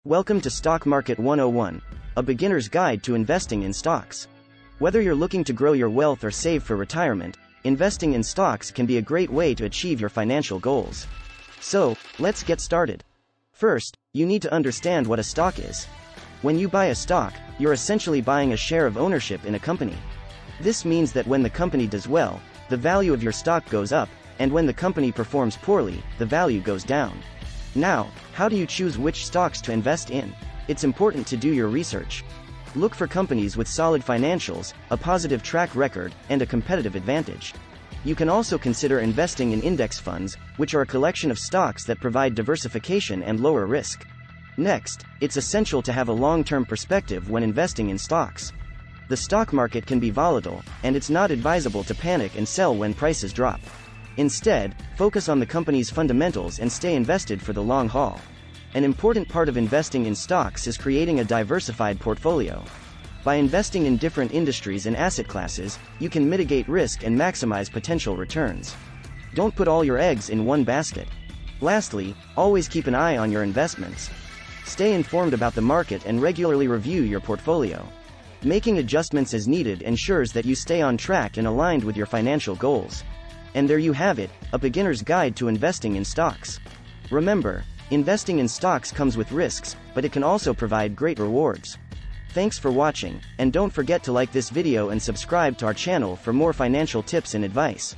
Welcome to Stock Market 101, a beginner's guide to investing in stocks. Whether you're looking to grow your wealth or save for retirement, investing in stocks can be a great way to achieve your financial goals. So, let's get started. First, you need to understand what a stock is. When you buy a stock, you're essentially buying a share of ownership in a company. This means that when the company does well, the value of your stock goes up, and when the company performs poorly, the value goes down. Now, how do you choose which stocks to invest in? It's important to do your research. Look for companies with solid financials, a positive track record, and a competitive advantage. You can also consider investing in index funds, which are a collection of stocks that provide diversification and lower risk. Next, it's essential to have a long-term perspective when investing in stocks. The stock market can be volatile, and it's not advisable to panic and sell when prices drop. Instead, focus on the company's fundamentals and stay invested for the long haul. An important part of investing in stocks is creating a diversified portfolio. By investing in different industries and asset classes, you can mitigate risk and maximize potential returns. Don't put all your eggs in one basket. Lastly, always keep an eye on your investments. Stay informed about the market and regularly review your portfolio. Making adjustments as needed ensures that you stay on track and aligned with your financial goals. And there you have it, a beginner's guide to investing in stocks. Remember, investing in stocks comes with risks, but it can also provide great rewards. Thanks for watching, and don't forget to like this video and subscribe to our channel for more financial tips and advice.